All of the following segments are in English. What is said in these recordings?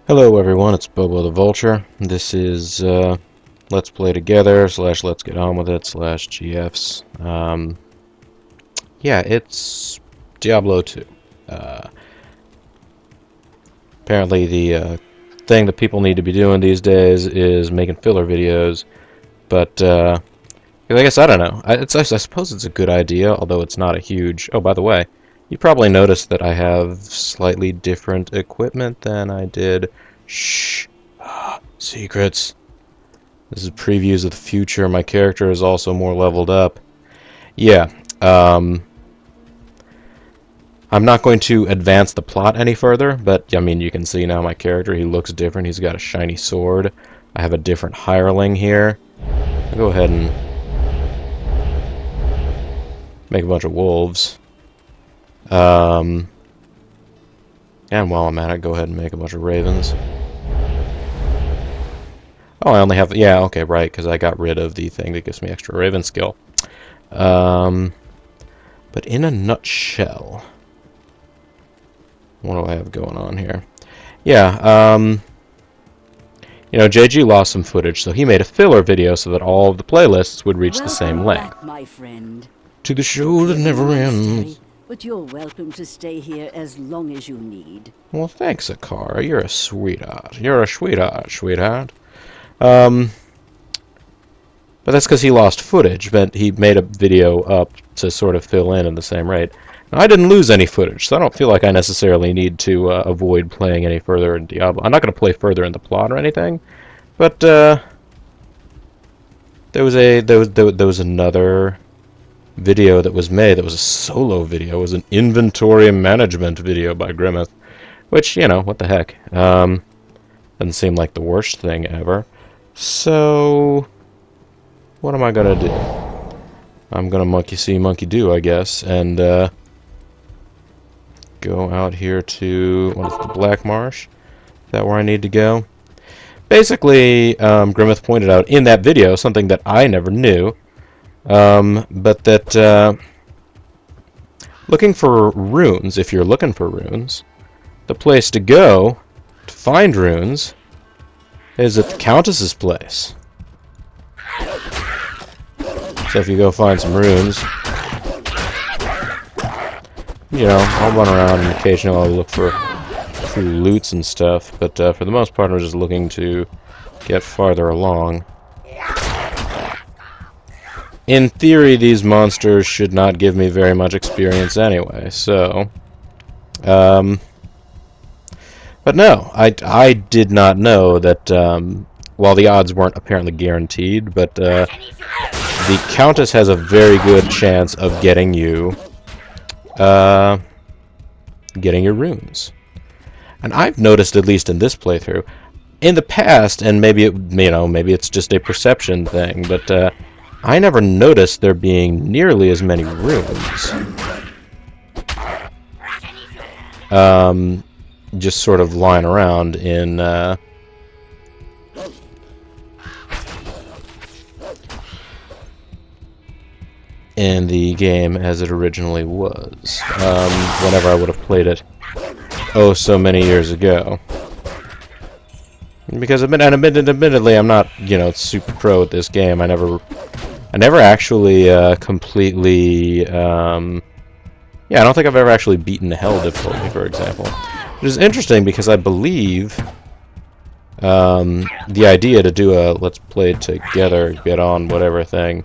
Hello everyone, it's BoboTheVulture. This is Let's Play Together / Let's Get On With It / GFs. Yeah, it's Diablo 2. Apparently the thing that people need to be doing these days is making filler videos, but I guess I don't know. I suppose it's a good idea, although it's not a huge... Oh, by the way, you probably noticed that I have slightly different equipment than I did. Shh. Secrets. This is previews of the future. My character is also more leveled up. Yeah. I'm not going to advance the plot any further, but I mean, you can see now my character. He looks different. He's got a shiny sword. I have a different hireling here. I'll go ahead and make a bunch of wolves. And while I'm at it, go ahead and make a bunch of ravens. Oh, I only have... Yeah, okay, right, because I got rid of the thing that gives me extra raven skill. But in a nutshell... What do I have going on here? Yeah, you know, JG lost some footage, so he made a filler video so that all of the playlists would reach the same length. Back, my friend. To the show that never ends. But you're welcome to stay here as long as you need. Well, thanks, Akara. You're a sweetheart. You're a sweetheart. But that's because he lost footage, but he made a video up to sort of fill in the same rate. Now, I didn't lose any footage, so I don't feel like I necessarily need to avoid playing any further in Diablo. I'm not going to play further in the plot or anything, but there was another video that was made that was a solo video. It was an inventory management video by Grimith, which, you know, what the heck. Doesn't seem like the worst thing ever. So, what am I gonna do? I'm gonna monkey see, monkey do, I guess, and go out here to, what is it, the Black Marsh? Is that where I need to go? Basically, Grimith pointed out in that video something that I never knew, but that looking for runes, if you're looking for runes, the place to go to find runes is at the Countess's place. So if you go find some runes, you know, I'll run around and occasionally I'll look for loots and stuff, but for the most part I'm just looking to get farther along. In theory, these monsters should not give me very much experience anyway, so... But no, I did not know that, while the odds weren't apparently guaranteed, but the Countess has a very good chance of getting you, getting your runes. And I've noticed, at least in this playthrough, in the past, and maybe it, you know, maybe it's just a perception thing, but I never noticed there being nearly as many runes. Just sort of lying around in the game as it originally was, whenever I would have played it oh so many years ago. Because admittedly I'm not, you know, super pro at this game. I never actually completely yeah, I don't think I've ever actually beaten the hell difficulty, for example. Which is interesting because I believe the idea to do a let's play together, get on, whatever thing,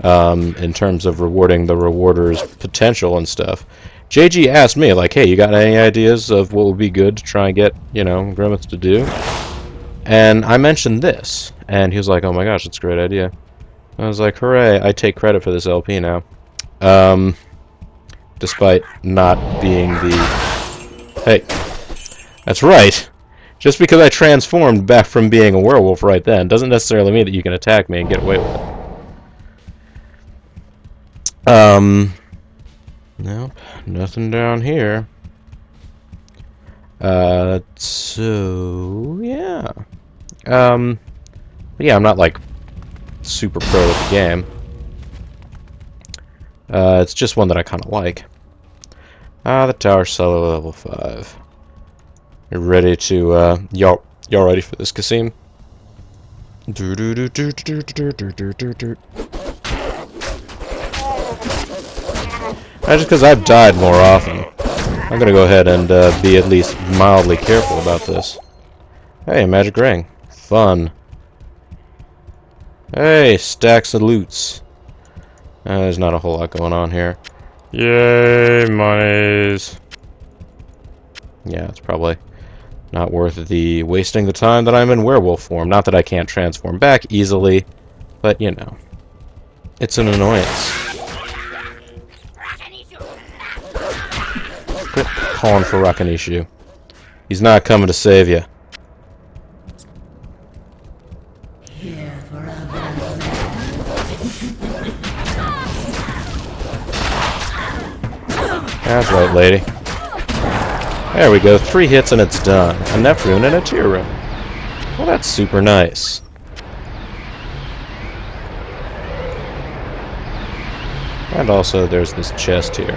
in terms of rewarding the rewarder's potential and stuff. JG asked me, like, hey, you got any ideas of what would be good to try and get, you know, Grimith to do? And I mentioned this, and he was like, oh my gosh, that's a great idea. I was like, hooray, I take credit for this LP now. Despite not being the... Hey, that's right. Just because I transformed back from being a werewolf right then doesn't necessarily mean that you can attack me and get away with it. Nope, nothing down here. So, yeah. But yeah, I'm not, like, super pro at the game. It's just one that I kind of like. The tower solo level 5. You ready to, y'all ready for this, Kasim? Just because I've died more often, I'm gonna go ahead and be at least mildly careful about this. Hey, magic ring. Fun. Hey, stacks of loots. There's not a whole lot going on here. Yay, monies. Yeah, it's probably not worth the wasting the time that I'm in werewolf form. Not that I can't transform back easily, but you know, it's an annoyance. Quit calling for Rakanishu. He's not coming to save you. That's right, lady. There we go. 3 hits and it's done. A Neph rune and a Tear rune. Well, that's super nice. And also, there's this chest here.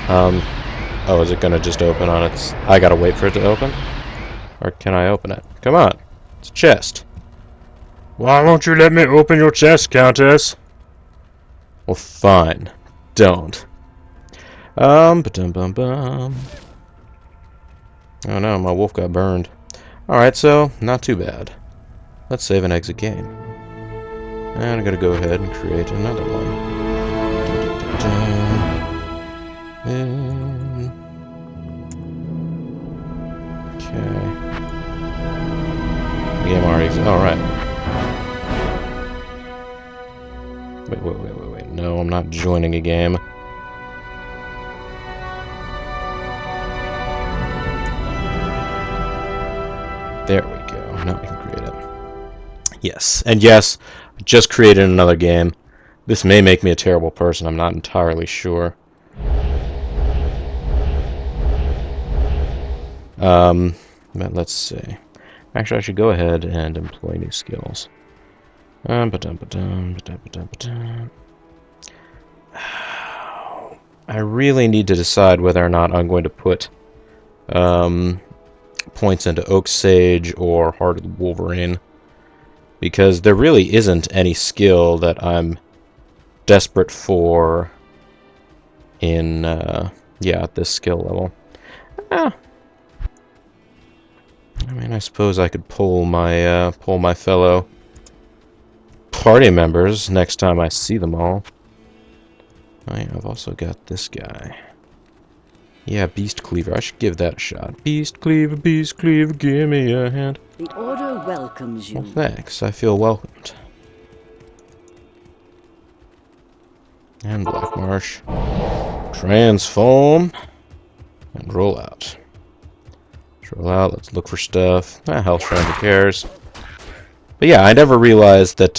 Oh, is it gonna just open on its... I gotta wait for it to open? Or can I open it? Come on. It's a chest. Why won't you let me open your chest, Countess? Well, fine. Don't. Ba-dum-bum-bum. Oh no, my wolf got burned. Alright, so, not too bad. Let's save and exit game. And I'm gonna go ahead and create another one. Okay. The game already exists. Alright. Wait. No, I'm not joining a game. There we go. Now we can create it. Yes. And yes, I just created another game. This may make me a terrible person. I'm not entirely sure. But let's see. Actually, I should go ahead and employ new skills. I really need to decide whether or not I'm going to put points into Oak Sage or Heart of the Wolverine, because there really isn't any skill that I'm desperate for in yeah, at this skill level. I mean, I suppose I could pull my fellow party members next time I see them all. I've also got this guy. Yeah, Beast Cleaver. I should give that a shot. Beast Cleaver, give me a hand. The Order welcomes you. Well, thanks. I feel welcomed. And Black Marsh. Transform. And roll out. Roll out, let's look for stuff. Health shrine, who cares? But yeah, I never realized that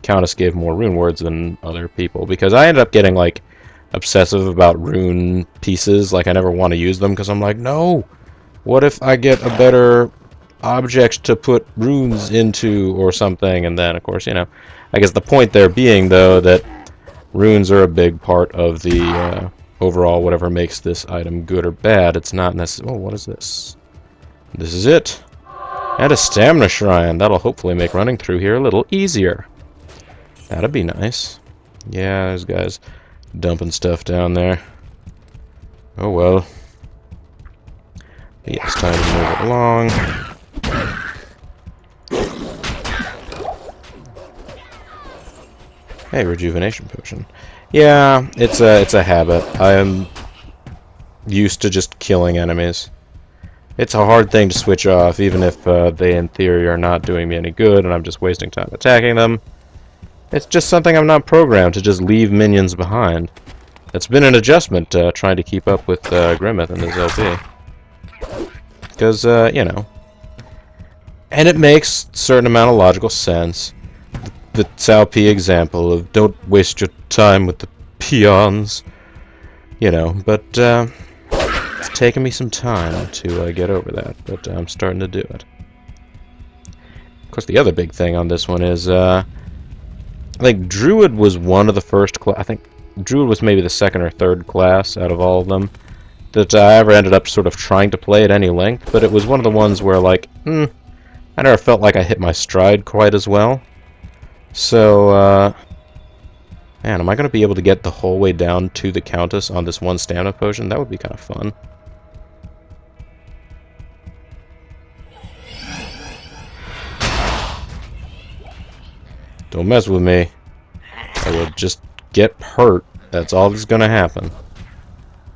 Countess gave more rune words than other people, because I ended up getting, like, obsessive about rune pieces. Like, I never want to use them, because I'm like, no! What if I get a better object to put runes into, or something? And then, of course, you know, I guess the point there being, though, that runes are a big part of the overall whatever makes this item good or bad. It's not necessarily... Oh, what is this? This is it. And a stamina shrine. That'll hopefully make running through here a little easier. That'd be nice. Yeah, there's guys dumping stuff down there. Oh well. But yeah, it's time to move it along. Hey, rejuvenation potion. Yeah, it's a habit. I am used to just killing enemies. It's a hard thing to switch off, even if they in theory are not doing me any good and I'm just wasting time attacking them. It's just something I'm not programmed to just leave minions behind. It's been an adjustment trying to keep up with Grimith and his LP. Because, you know. And it makes a certain amount of logical sense. The Cao Pi example of don't waste your time with the peons. You know, but it's taken me some time to get over that, but I'm starting to do it. Of course, the other big thing on this one is, I think Druid was one of the first I think Druid was maybe the second or third class out of all of them that I ever ended up sort of trying to play at any length, but it was one of the ones where, like, I never felt like I hit my stride quite as well. So, man, am I going to be able to get the whole way down to the Countess on this one stamina potion? That would be kind of fun. Don't mess with me. I will just get hurt. That's all that's going to happen.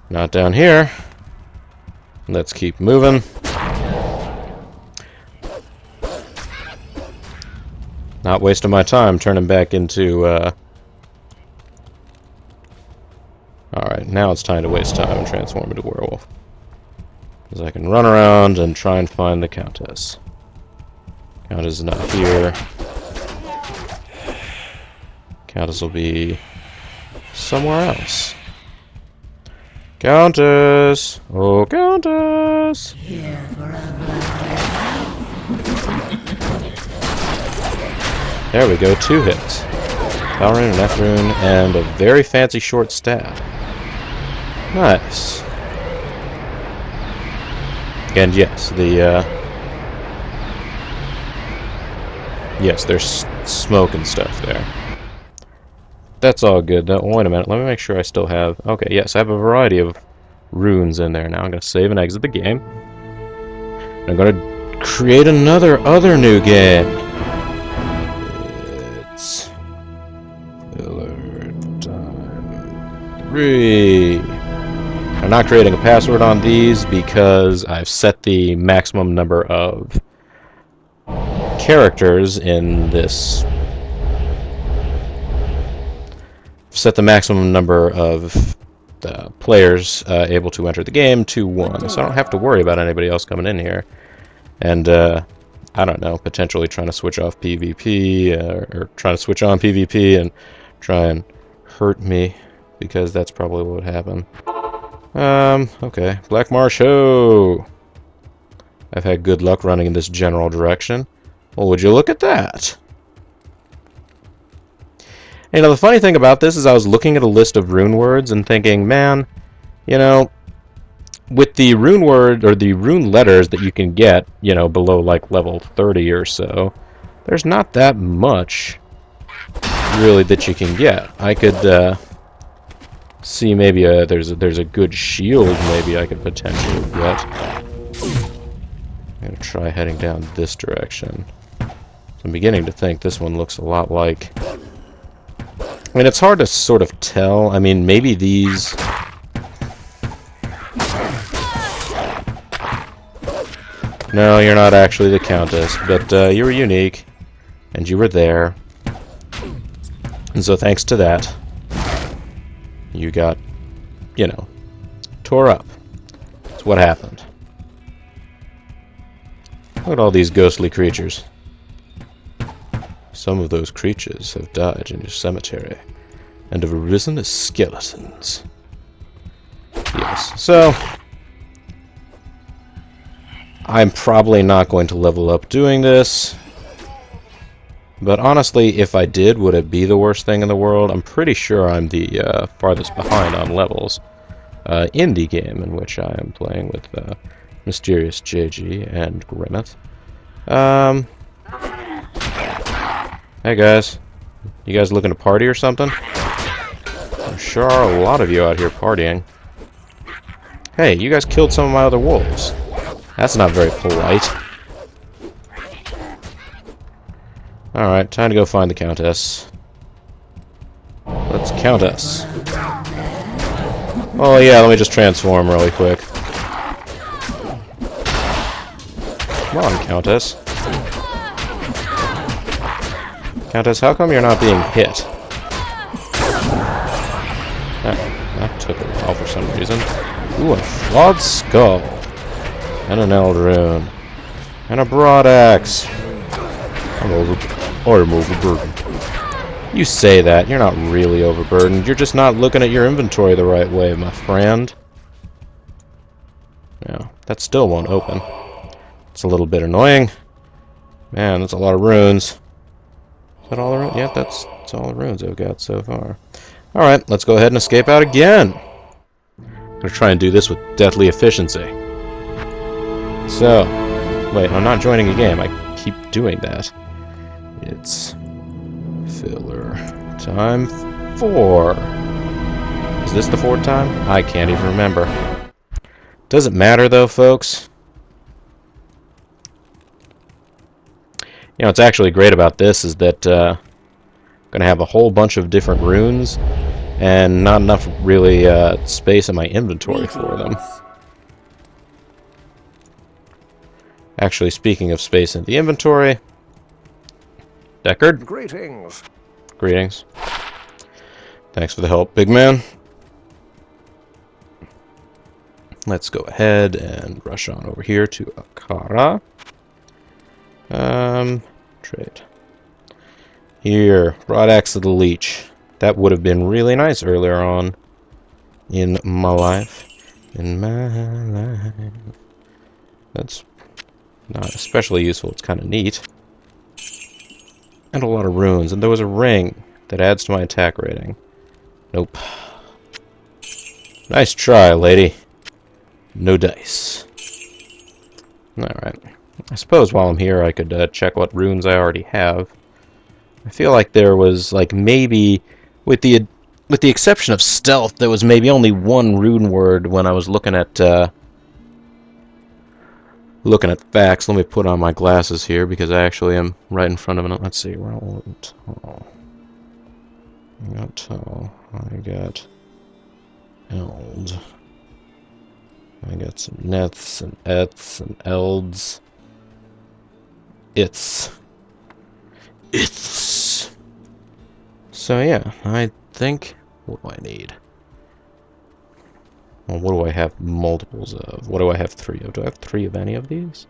Not down here. Let's keep moving. Not wasting my time turning back into, Alright, now it's time to waste time and transform into werewolf. Because I can run around and try and find the Countess. Countess is not here. Countess will be somewhere else. Countess! Oh, Countess! There we go, 2 hits. Power rune, an F rune, and a very fancy short staff. Nice. And yes, yes, there's smoke and stuff there. That's all good. Now, wait a minute, let me make sure I still have... Okay, yes, I have a variety of runes in there now. I'm going to save and exit the game. I'm going to create other new game. It's... Filler time 3. I'm not creating a password on these because I've set the maximum number of characters in this... set the maximum number of players able to enter the game to 1, so I don't have to worry about anybody else coming in here. And, I don't know, potentially trying to switch off PvP, or trying to switch on PvP and try and hurt me, because that's probably what would happen. Okay. Black Marsh Ho! I've had good luck running in this general direction. Well, would you look at that? You know, the funny thing about this is I was looking at a list of rune words and thinking, man, you know, with the rune word, or the rune letters that you can get, you know, below, like, level 30 or so, there's not that much, really, that you can get. I could, see maybe there's a good shield maybe I could potentially get. I'm gonna try heading down this direction. So I'm beginning to think this one looks a lot like... I mean, it's hard to sort of tell. I mean, maybe these... No, you're not actually the Countess, but you were unique, and you were there. And so thanks to that, you got, you know, tore up. That's what happened. Look at all these ghostly creatures. Some of those creatures have died in your cemetery, and have arisen as skeletons. Yes, so... I'm probably not going to level up doing this. But honestly, if I did, would it be the worst thing in the world? I'm pretty sure I'm the farthest behind on levels in the game in which I am playing with Mysterious JG and Grimith. Hey guys, you guys looking to party or something? There sure are a lot of you out here partying. Hey, you guys killed some of my other wolves. That's not very polite. Alright, time to go find the Countess. Let's Countess. Oh yeah, let me just transform really quick. Come on, Countess. Countess, how come you're not being hit? That took a while for some reason. Ooh, a flawed skull. And an Eldrune. And a broad axe. I'm overburdened. You say that. You're not really overburdened. You're just not looking at your inventory the right way, my friend. Yeah, that still won't open. It's a little bit annoying. Man, that's a lot of runes. Is that all the runes? Yeah, that's all the runes I've got so far. Alright, let's go ahead and escape out again. I'm gonna try and do this with deathly efficiency. So, wait, I'm not joining a game. I keep doing that. It's filler time 4. Is this the 4th time? I can't even remember. Doesn't matter though, folks. You know, what's actually great about this is that I'm going to have a whole bunch of different runes and not enough really space in my inventory for them. Actually, speaking of space in the inventory, Deckard. Greetings. Greetings. Thanks for the help, big man. Let's go ahead and rush on over here to Akara. Trade. Here, Rod Axe of the Leech. That would have been really nice earlier on in my life. In my life. That's not especially useful, it's kind of neat. And a lot of runes, and there was a ring that adds to my attack rating. Nope. Nice try, lady. No dice. Alright. I suppose while I'm here I could check what runes I already have. I feel like there was, like, maybe, with the exception of stealth, there was maybe only one rune word when I was looking at facts. Let me put on my glasses here because I actually am right in front of it. Let's see. Relevant. Oh. I got tall. I got eld. I got some neths and eths and elds. It's. So yeah, I think. What do I need? Well, what do I have multiples of? What do I have 3 of? Do I have 3 of any of these?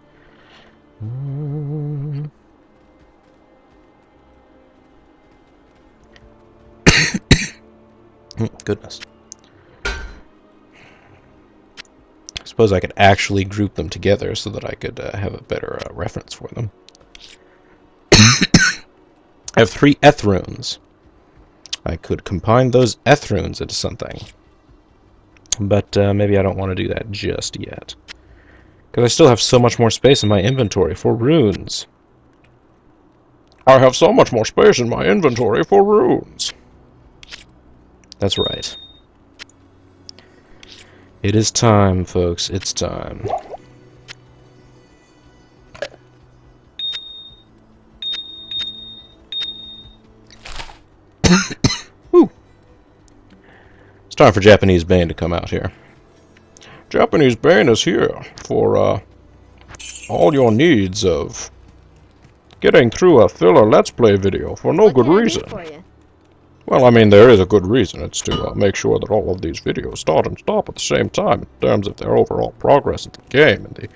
Goodness. I suppose I could actually group them together so that I could have a better reference for them. I have 3 eth runes. I could combine those eth runes into something. But maybe I don't want to do that just yet. Because I still have so much more space in my inventory for runes. I have so much more space in my inventory for runes. That's right. It is time, folks. It's time. Woo. It's time for Japanese Bane to come out here. Japanese Bane is here for all your needs of getting through a filler Let's Play video for no good reason. Well, I mean, there is a good reason. It's to make sure that all of these videos start and stop at the same time in terms of their overall progress in the game and the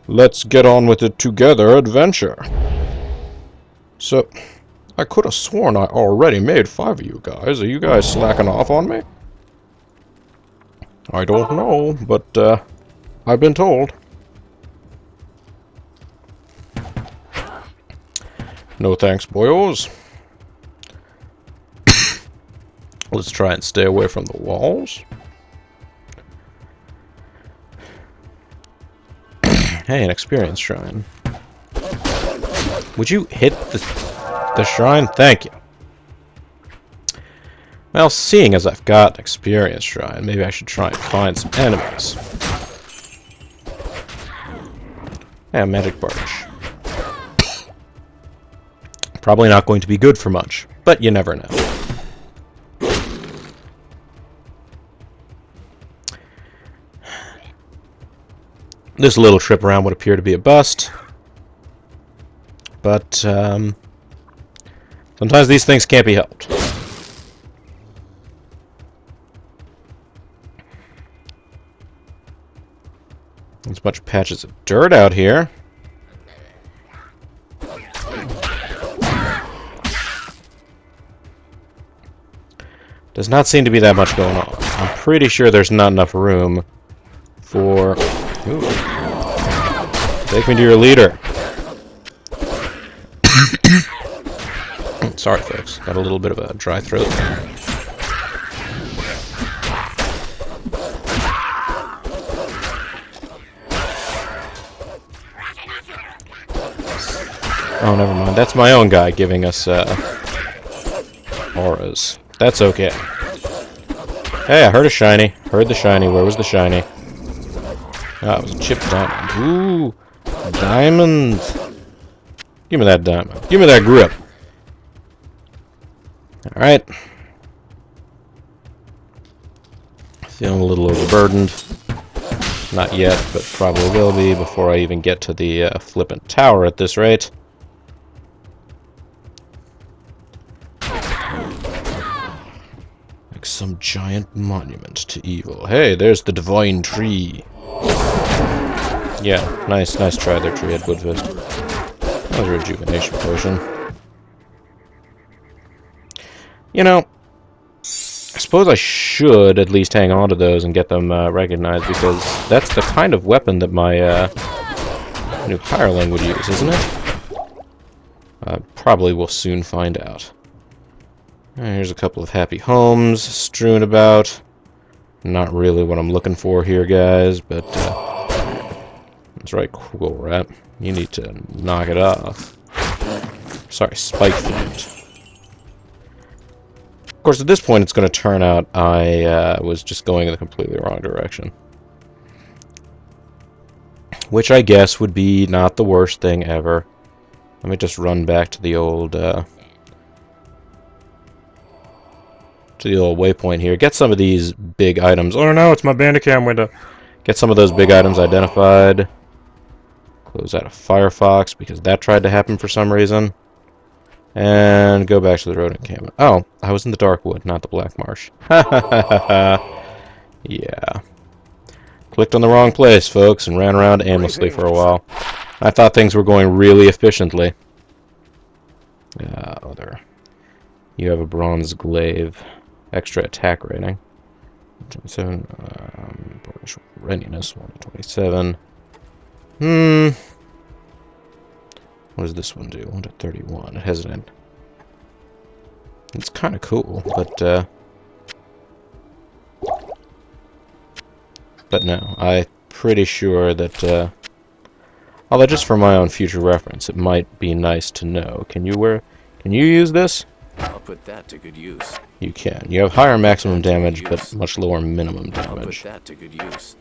let's get on with it together adventure. So, I could have sworn I already made 5 of you guys. Are you guys slacking off on me? I don't know, but I've been told. No thanks, boyos. Let's try and stay away from the walls. Hey, an experience shrine. Would you hit the shrine? Thank you. Well, seeing as I've got an experience shrine, maybe I should try and find some enemies. Yeah, magic barge. Probably not going to be good for much, but you never know. This little trip around would appear to be a bust, but sometimes these things can't be helped. There's a bunch of patches of dirt out here. Does not seem to be that much going on. I'm pretty sure there's not enough room for... Ooh. Take me to your leader. Sorry, folks. Got a little bit of a dry throat there. Oh, never mind. That's my own guy giving us auras. That's okay. Hey, I heard a shiny. Heard the shiny. Where was the shiny? Ah, it was a chip diamond. Ooh, diamond. Give me that diamond. Give me that grip. Alright. Feeling a little overburdened. Not yet, but probably will be before I even get to the flippant tower at this rate. Like some giant monument to evil. Hey, there's the divine tree. Yeah, nice try there, tree. Had Woodfist. That was a rejuvenation potion. You know, I suppose I should at least hang on to those and get them recognized, because that's the kind of weapon that my new hireling would use, isn't it? Probably will soon find out. Here's a couple of happy homes strewn about. Not really what I'm looking for here, guys, but that's right, Cool Rat. You need to knock it off. Sorry, Spike Fiend. Of course, at this point, it's going to turn out I was just going in the completely wrong direction. Which I guess would be not the worst thing ever. Let me just run back to the old waypoint here. Get some of these big items. Oh no, it's my Bandicam window. Get some of those big items identified. Close out of Firefox, because that tried to happen for some reason. And go back to the road encampment. Oh, I was in the Darkwood, not the Black Marsh. Yeah. Clicked on the wrong place, folks, and ran around aimlessly for a while. I thought things were going really efficiently. Other. You have a bronze glaive. Extra attack rating. 27. Readiness, 127. What does this one do? 1 to 31. Hesitant. It's kind of cool, but no. I'm pretty sure that, although just for my own future reference, it might be nice to know. Can you use this? I'll put that to good use. You can. You have higher maximum damage, but much lower minimum damage. I'll put that to good use.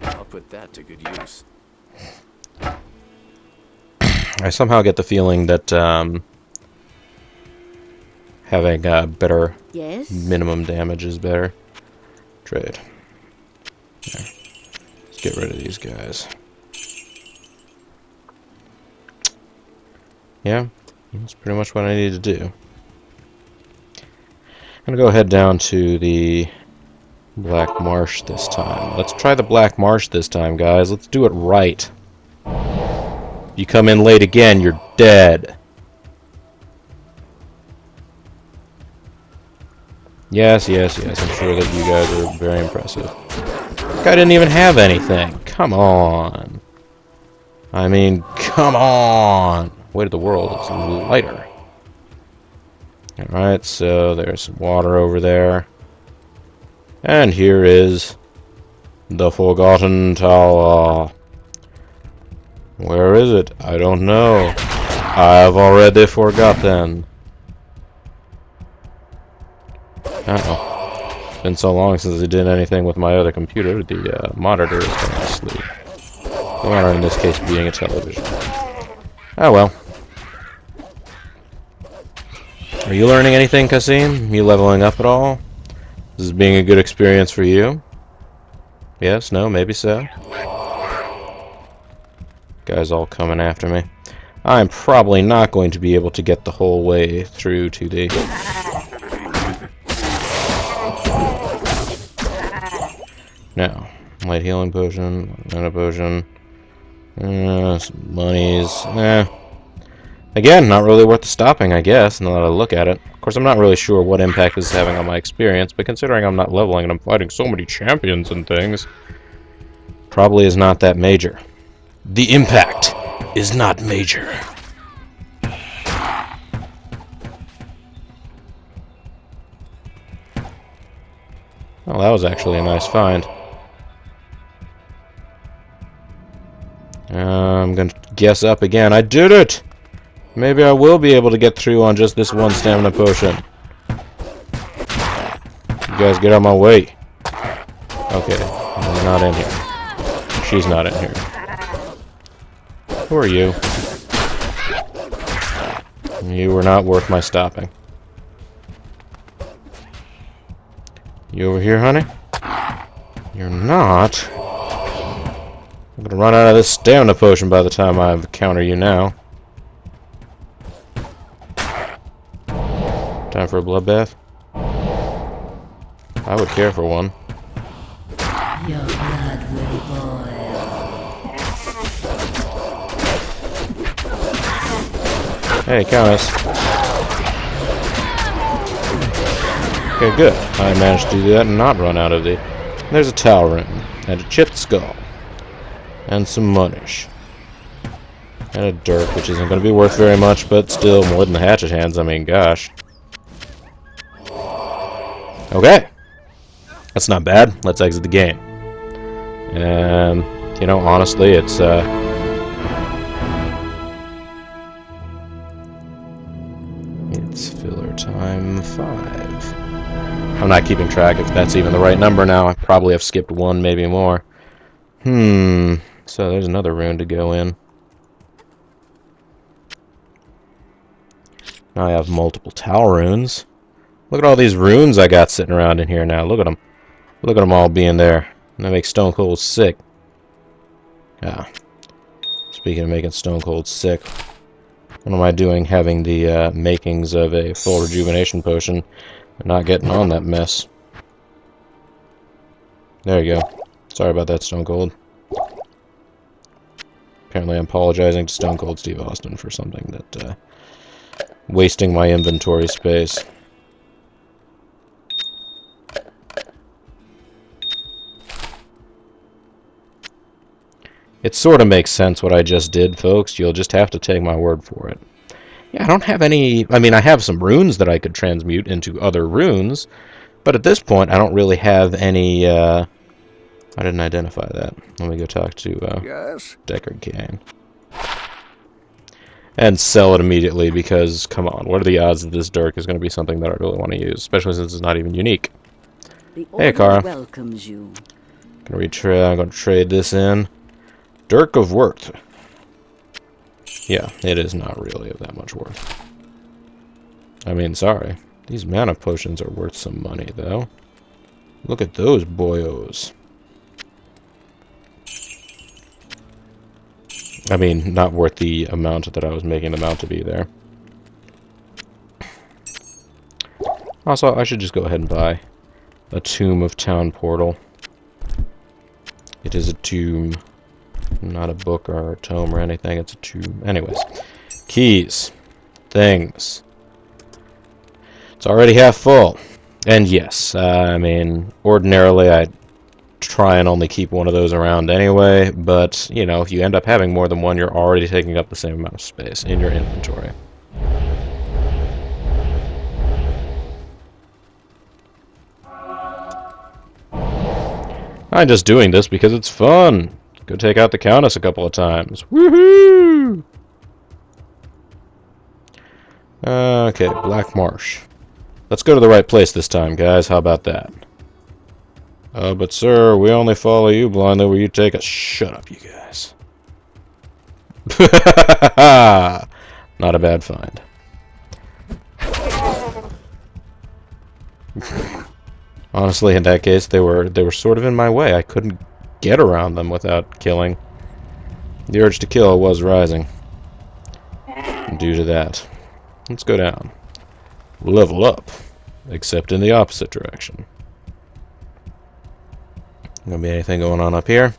I'll put that to good use. I somehow get the feeling that having better minimum damage is better. Trade. There. Let's get rid of these guys. Yeah, that's pretty much what I need to do. I'm gonna go head down to the Black Marsh this time. Let's try the Black Marsh this time, guys. Let's do it right. You come in late again, you're dead. Yes, I'm sure that you guys are very impressive. Guy didn't even have anything. Come on. I mean, come on. Weight of the world is lighter. Alright, so there's some water over there. And here is the Forgotten Tower. Where is it? I don't know. I've already forgotten. Uh-oh. It's been so long since I did anything with my other computer, the monitor is going to sleep. The monitor in this case being a television. Oh well. Are you learning anything, Kasim? You leveling up at all? This is being a good experience for you? Yes? No? Maybe so? Guys all coming after me. I'm probably not going to be able to get the whole way through to the... No. Light healing potion, mana potion, some monies, Again, not really worth the stopping, I guess, now that I look at it. Of course, I'm not really sure what impact this is having on my experience, but considering I'm not leveling and I'm fighting so many champions and things, probably is not that major. The impact is not major. Well, that was actually a nice find. I'm gonna guess up again. I did it! Maybe I will be able to get through on just this one stamina potion. You guys get out of my way. Okay, I'm not in here. She's not in here. Who are you? You were not worth my stopping. You over here, honey? You're not. I'm gonna run out of this stamina potion by the time I encounter you now. Time for a bloodbath? I would care for one. Your blood will boil. Hey, Countess. Okay, good. I managed to do that and not run out of the... There's a towel room, and a chipped skull, and some monish, and a dirk, which isn't going to be worth very much, but still more than the hatchet hands. I mean, gosh. Okay. That's not bad. Let's exit the game. And, you know, honestly, it's, it's filler time 5. I'm not keeping track if that's even the right number now. I probably have skipped one, maybe more. So there's another rune to go in. Now I have multiple tower runes. Look at all these runes I got sitting around in here now. Look at them. Look at them all being there. And that makes Stone Cold sick. Ah. Speaking of making Stone Cold sick, what am I doing having the makings of a full rejuvenation potion and not getting on that mess? There you go. Sorry about that, Stone Cold. Apparently I'm apologizing to Stone Cold Steve Austin for something that, wasting my inventory space. It sort of makes sense what I just did, folks. You'll just have to take my word for it. Yeah, I don't have any... I mean, I have some runes that I could transmute into other runes, but at this point, I don't really have any, I didn't identify that. Let me go talk to, Yes? Deckard Cain. And sell it immediately, because, come on, what are the odds that this dirk is going to be something that I really want to use, especially since it's not even unique. The Hey, Kara. welcomes you. I'm going to trade this in. Dirk of Worth. Yeah, it is not really of that much worth. I mean, sorry. These mana potions are worth some money, though. Look at those boyos. I mean, not worth the amount that I was making them out to be there. Also, I should just go ahead and buy a Tomb of Town Portal. It is a tomb. Not a book or a tome or anything, it's a tomb. Anyways. Keys. Things. It's already half full. And yes, I mean, ordinarily I'd try and only keep one of those around anyway, but, you know, if you end up having more than one, you're already taking up the same amount of space in your inventory. I'm just doing this because it's fun. Go take out the Countess a couple of times. Woohoo! Okay, Black Marsh. Let's go to the right place this time, guys. How about that? But sir, we only follow you blindly where you take us. Shut up, you guys. Not a bad find. Honestly, in that case, they were sort of in my way. I couldn't get around them without killing. The urge to kill was rising due to that. Let's go down. Level up, except in the opposite direction. Gonna be anything going on up here?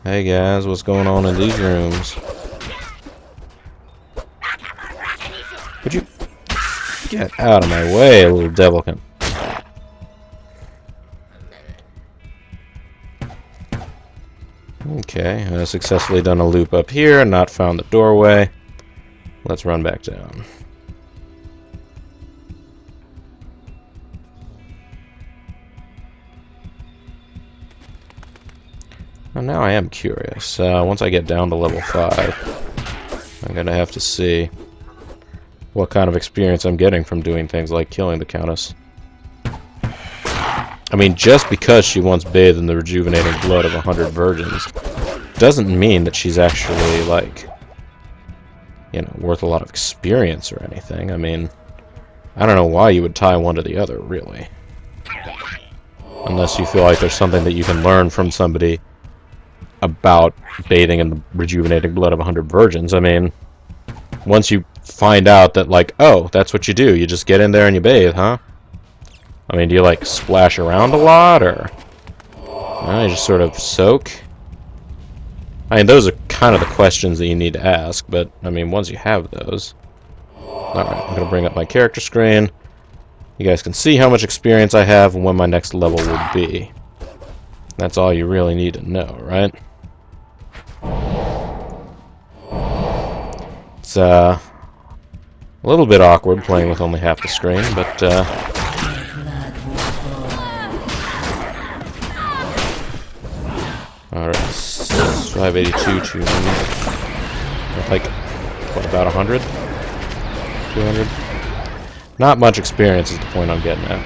Hey guys, what's going on in these rooms? Would you get out of my way, little devilkin? Okay, I successfully done a loop up here, not found the doorway. Let's run back down. Well, now I am curious. Once I get down to level 5, I'm gonna have to see what kind of experience I'm getting from doing things like killing the Countess. I mean, just because she once bathed in the rejuvenating blood of 100 virgins doesn't mean that she's actually, like, you know, worth a lot of experience or anything. I mean, I don't know why you would tie one to the other, really. Unless you feel like there's something that you can learn from somebody about bathing in the rejuvenating blood of 100 virgins. I mean, once you find out that, like, oh, that's what you do, you just get in there and you bathe, huh? I mean, do you, like, splash around a lot, or you just sort of soak? I mean, those are kind of the questions that you need to ask, but, I mean, once you have those... Alright, I'm going to bring up my character screen. You guys can see how much experience I have and when my next level will be. That's all you really need to know, right? It's, a little bit awkward playing with only half the screen, but, alright, 582 to, like, what, about 100? 200? Not much experience is the point I'm getting at.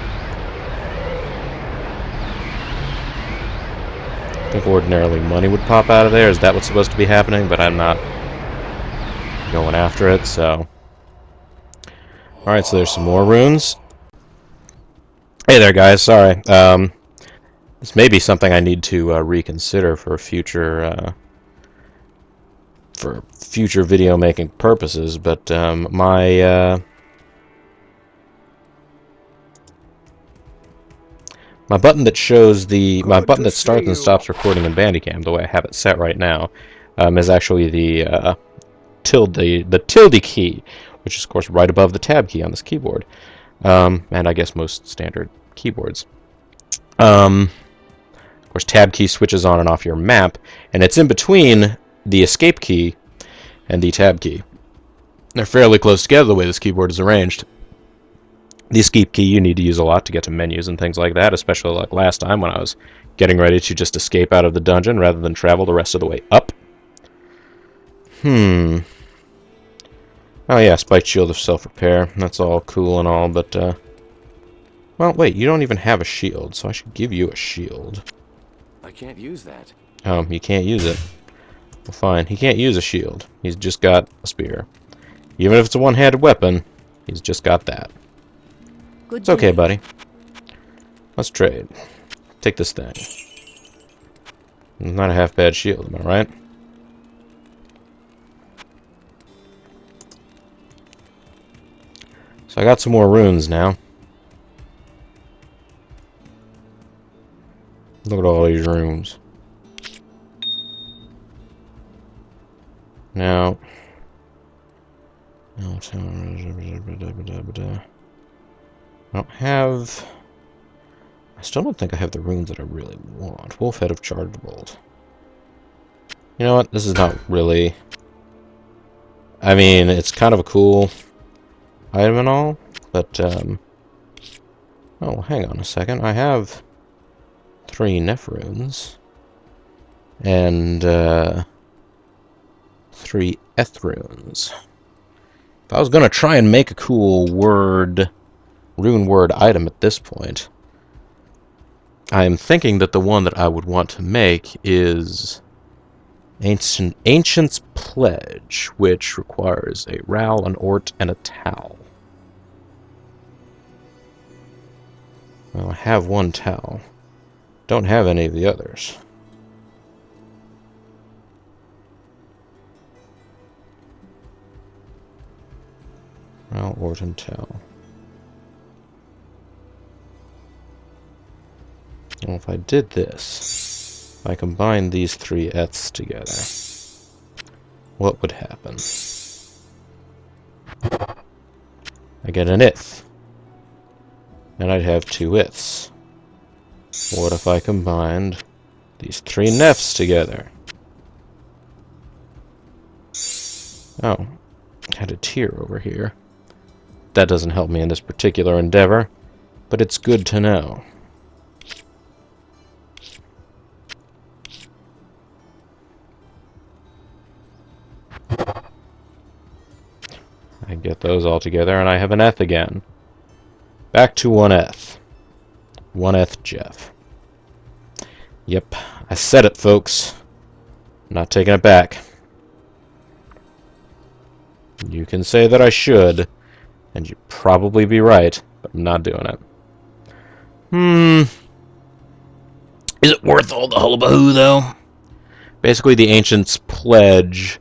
I think ordinarily money would pop out of there. Is that what's supposed to be happening? But I'm not going after it, so... Alright, so there's some more runes. Hey there, guys. Sorry. This may be something I need to reconsider for future video making purposes, but my button that shows my button that starts and stops recording in Bandicam, the way I have it set right now, is actually the tilde key, which is of course right above the tab key on this keyboard, and I guess most standard keyboards. Of course, tab key switches on and off your map, and it's in between the escape key and the tab key. They're fairly close together the way this keyboard is arranged. The escape key you need to use a lot to get to menus and things like that, especially like last time when I was getting ready to just escape out of the dungeon rather than travel the rest of the way up. Oh yeah, spiked shield of self-repair. That's all cool and all, but, well, wait, you don't even have a shield, so I should give you a shield. I can't use that. Oh, you can't use it. Well, fine. He can't use a shield. He's just got a spear. Even if it's a one-handed weapon, he's just got that. Good It's okay, day. buddy. Let's trade. Take this thing. Not a half-bad shield, am I right? So I got some more runes now. Look at all these rooms. Now, I don't have... I still don't think I have the runes that I really want. Wolf Head of Charged Bolt. You know what? This is not really... I mean, it's kind of a cool item and all, but, oh, hang on a second. I have 3 Neph runes. And, 3 Eth runes. If I was gonna try and make a cool rune word item at this point, I am thinking that the one that I would want to make is Ancient's Pledge, which requires a Ral, an Ort, and a Towel. Well, I have 1 Towel. Don't have any of the others. Ral, Ort, and Towel. Well, if I did this, if I combined these 3 Eths together, what would happen? I get an Ith. And I'd have 2 Iths. What if I combined these 3 Nephs together? Oh, I had a tier over here. That doesn't help me in this particular endeavor, but it's good to know. I get those all together, and I have an eth again. Back to 1 eth. 1 eth Jeff. Yep, I said it, folks. I'm not taking it back. You can say that I should, and you'd probably be right, but I'm not doing it. Is it worth all the hullabaloo, though? Basically, the Ancient's Pledge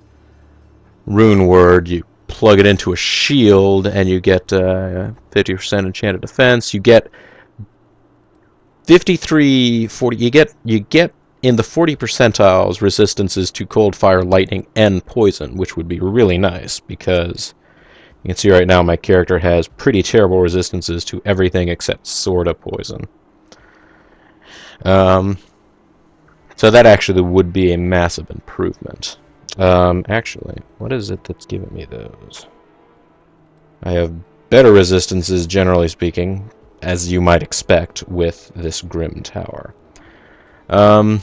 rune word, you plug it into a shield, and you get 50% enchanted defense. You get 40. You get in the 40 percentiles resistances to cold, fire, lightning, and poison, which would be really nice, because you can see right now my character has pretty terrible resistances to everything except sorta poison. So that actually would be a massive improvement. Actually, what is it that's giving me those? I have better resistances, generally speaking, as you might expect, with this Grim Tower. What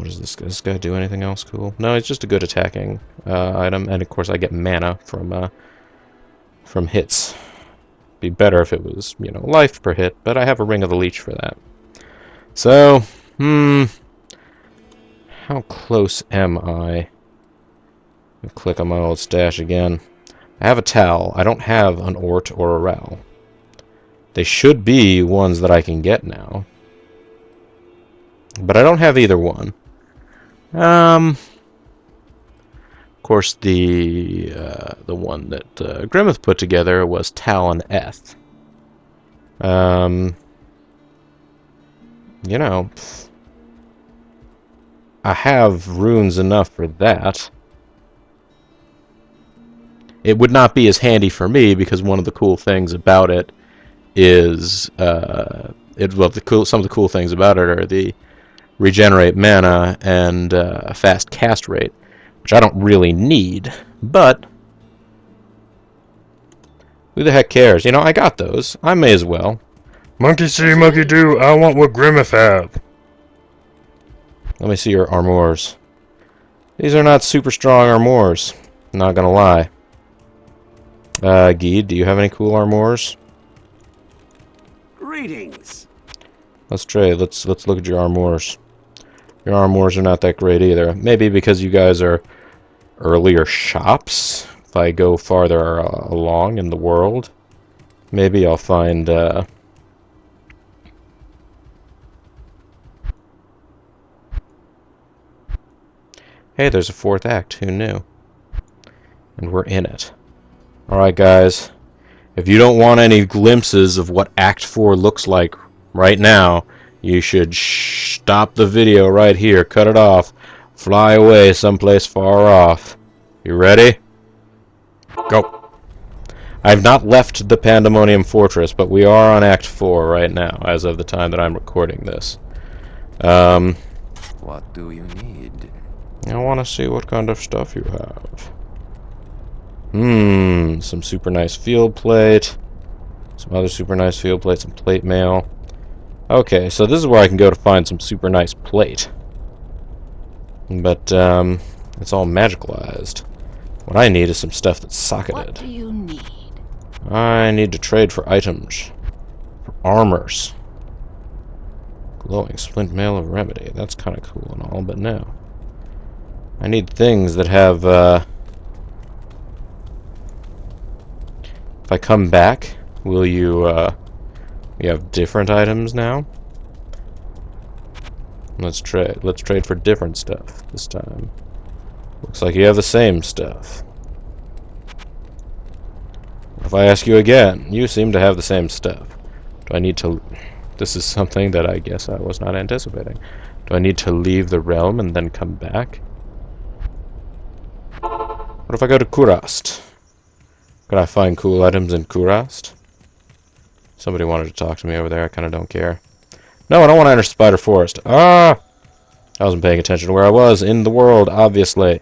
does this guy do? Anything else cool? No, it's just a good attacking item, and of course I get mana from hits. Be better if it was, you know, life per hit, but I have a Ring of the Leech for that. So, how close am I? I'll click on my old stash again. I have a Tal. I don't have an Ort or a Ral. They should be ones that I can get now. But I don't have either one. Of course, the one that Grimith put together was Tal and Eth. You know, I have runes enough for that. It would not be as handy for me because one of the cool things about it is some of the cool things about it are the regenerate mana and fast cast rate, which I don't really need, but who the heck cares? You know, I got those. I may as well. Monkey see, monkey do. I want what Grimith have. Let me see your armors. These are not super strong armors. Not gonna lie. Guy, do you have any cool armors? Greetings. Let's trade. Let's look at your armors. Your armors are not that great either. Maybe because you guys are earlier shops. If I go farther along in the world, maybe I'll find. Hey, there's a 4th act. Who knew? And we're in it. Alright, guys. If you don't want any glimpses of what Act 4 looks like right now, you should stop the video right here. Cut it off. Fly away someplace far off. You ready? Go. I've not left the Pandemonium Fortress, but we are on Act 4 right now, as of the time that I'm recording this. What do you need? I want to see what kind of stuff you have. Some super nice field plate. Some other super nice field plate, some plate mail. Okay, so this is where I can go to find some super nice plate. But, it's all magicalized. What I need is some stuff that's socketed. What do you need? I need to trade for items. For armors. Glowing splint mail of remedy. That's kind of cool and all, but no. I need things that have, if I come back, will you, we have different items now? Let's trade. Let's trade for different stuff this time. Looks like you have the same stuff. If I ask you again, you seem to have the same stuff. Do I need to... This is something that I guess I was not anticipating. Do I need to leave the realm and then come back? What if I go to Kurast? Could I find cool items in Kurast? Somebody wanted to talk to me over there. I kind of don't care. No, I don't want to enter Spider Forest. Ah! I wasn't paying attention to where I was in the world, obviously.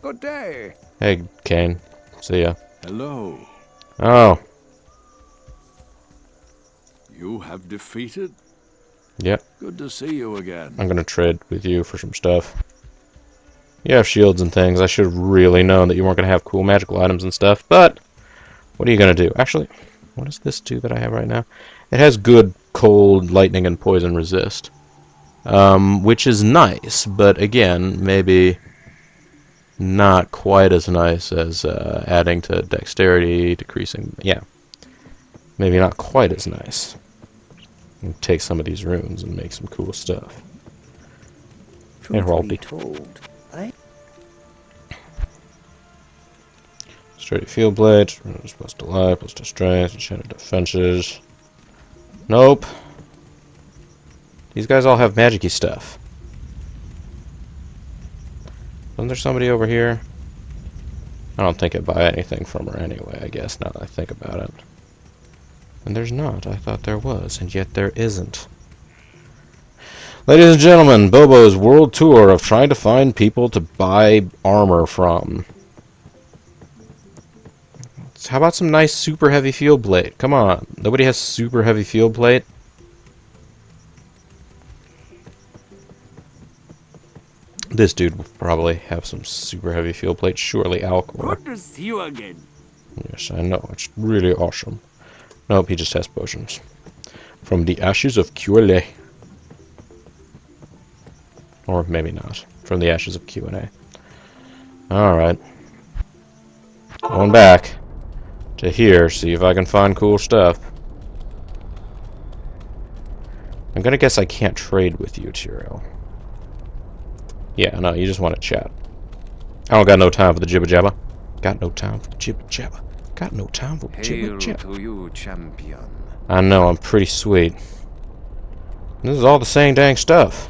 Good day. Hey, Kane. See ya. Hello. Oh. You have defeated? Yep. Good to see you again. I'm gonna trade with you for some stuff. You have shields and things. I should have really known that you weren't going to have cool magical items and stuff, but what are you going to do? Actually, what does this do that I have right now? It has good cold, lightning, and poison resist, which is nice, but again, maybe not quite as nice as adding to dexterity, decreasing... Yeah, maybe not quite as nice. I'll take some of these runes and make some cool stuff. Truth be told, Sturdy field blades, plus to life, plus to strength, enchanted defenses. Nope. These guys all have magic-y stuff. Isn't there somebody over here? I don't think I'd buy anything from her anyway, I guess, now that I think about it. And there's not. I thought there was, and yet there isn't. Ladies and gentlemen, Bobo's world tour of trying to find people to buy armor from. How about some nice super heavy field plate? Come on. Nobody has super heavy field plate? This dude will probably have some super heavy field plate. Surely Alcor. Good to see you again. Yes, I know. It's really awesome. Nope, he just has potions. From the ashes of Q&A. Or maybe not. From the ashes of Q&A. Alright. Going back to here, see if I can find cool stuff. I'm gonna guess I can't trade with you, Tyrael. Yeah, no, you just want to chat. I don't got no time for the jibba jabba. Got no time for the jibba jabba. Got no time for the jibba Hail jabba. to you, champion. I know, I'm pretty sweet. This is all the same dang stuff.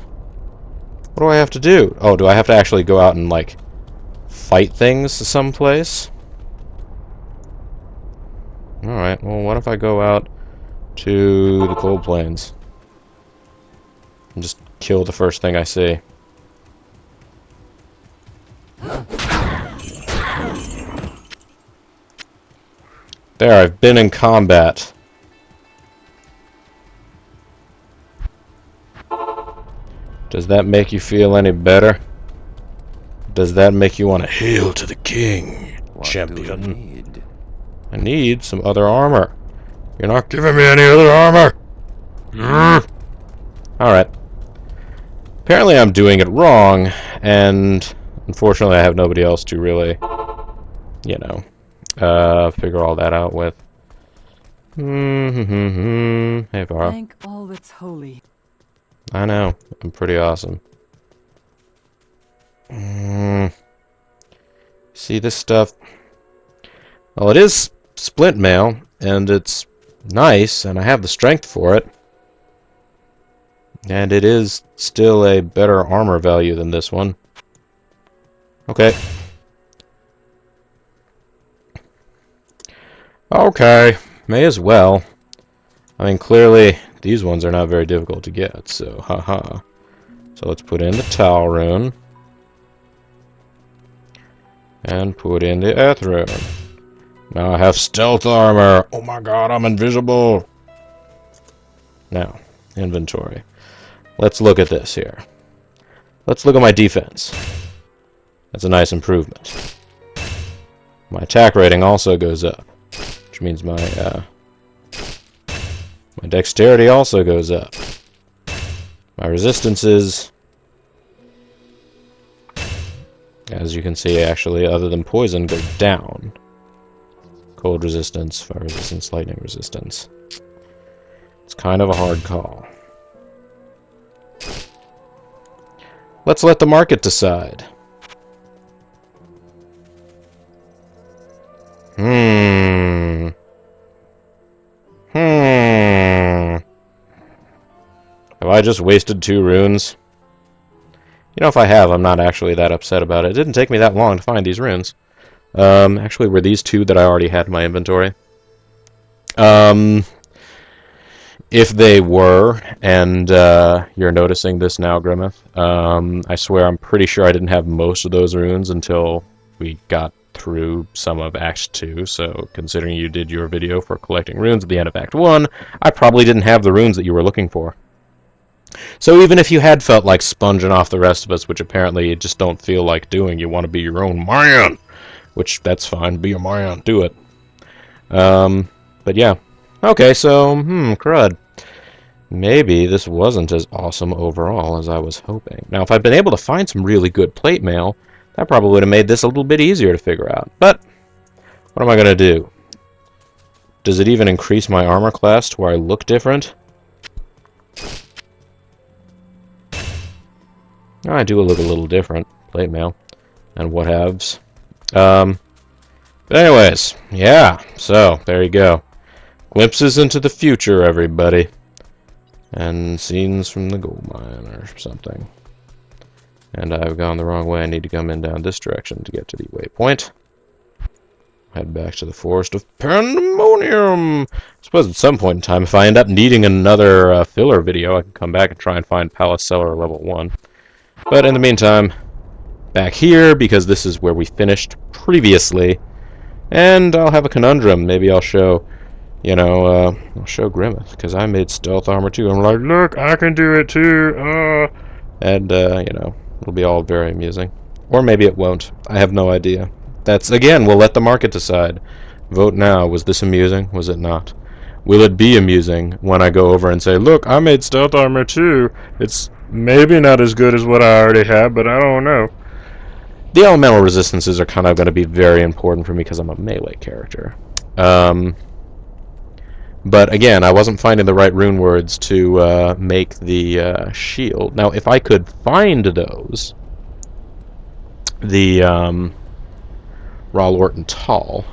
What do I have to do? Oh, do I have to actually go out and, like, fight things someplace? Alright, well, what if I go out to the cold plains? And just kill the first thing I see. There, I've been in combat. Does that make you feel any better? Does that make you want to hail to the king, champion? Do you need? I need some other armor. You're not giving me any other armor! Alright. Apparently I'm doing it wrong, and unfortunately I have nobody else to really, you know, figure all that out with. Hey, Vara. Thank all that's holy. I know. I'm pretty awesome. See this stuff? Well, it is splint mail, and it's nice, and I have the strength for it. And it is still a better armor value than this one. Okay. Okay, may as well. I mean, clearly, these ones are not very difficult to get, so haha. So let's put in the Tau rune. And put in the Earth rune. Now I have stealth armor! Oh my god, I'm invisible! Now, inventory. Let's look at this here. Let's look at my defense. That's a nice improvement. My attack rating also goes up, which means my dexterity also goes up. My resistances, as you can see, actually, other than poison, go down. Cold resistance, fire resistance, lightning resistance. It's kind of a hard call. Let's let the market decide. Have I just wasted 2 runes? You know, if I have, I'm not actually that upset about it. It didn't take me that long to find these runes. Actually, were these 2 that I already had in my inventory? If they were, and you're noticing this now, Grimith, I swear I'm pretty sure I didn't have most of those runes until we got through some of Act 2, so considering you did your video for collecting runes at the end of Act 1, I probably didn't have the runes that you were looking for. So even if you had felt like sponging off the rest of us, which apparently you just don't feel like doing, you want to be your own man, which that's fine, be a man, do it. But yeah. Okay, so, crud. Maybe this wasn't as awesome overall as I was hoping. Now, if I'd been able to find some really good plate mail, that probably would have made this a little bit easier to figure out. But, what am I going to do? Does it even increase my armor class to where I look different? I do look a little different. Plate mail. And what haves. But anyways, yeah. So, there you go. Glimpses into the future, everybody. And scenes from the gold mine or something. And I've gone the wrong way. I need to come in down this direction to get to the waypoint. Head back to the Forest of Pandemonium. I suppose at some point in time, if I end up needing another filler video, I can come back and try and find Palace Cellar level 1. But in the meantime, back here, because this is where we finished previously. And I'll have a conundrum. Maybe I'll show, I'll show Grimith, because I made stealth armor too. I'm like, look, I can do it too. And, it'll be all very amusing. Or maybe it won't. I have no idea. That's, again, we'll let the market decide. Vote now. Was this amusing? Was it not? Will it be amusing when I go over and say, look, I made stealth armor too. It's maybe not as good as what I already have, but I don't know. The elemental resistances are kind of going to be very important for me because I'm a melee character. But again, I wasn't finding the right rune words to make the shield. Now, if I could find those, the Ralort and Tall,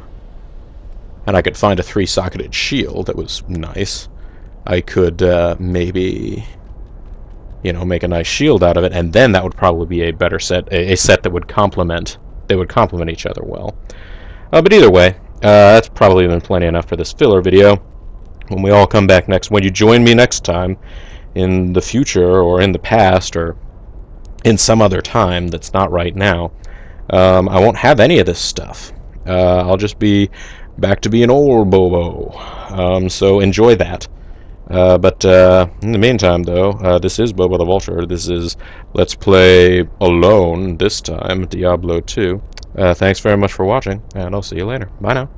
and I could find a 3-socketed shield that was nice, I could maybe, make a nice shield out of it, and then that would probably be a better set, a set that would complement. They would complement each other well. But either way, that's probably been plenty enough for this filler video. When we all come back when you join me next time, in the future, or in the past, or in some other time that's not right now, I won't have any of this stuff. I'll just be back to being old Bobo. So enjoy that. But in the meantime, though, this is BoboTheVulture. This is Let's Play Alone, this time, Diablo 2. Thanks very much for watching, and I'll see you later. Bye now.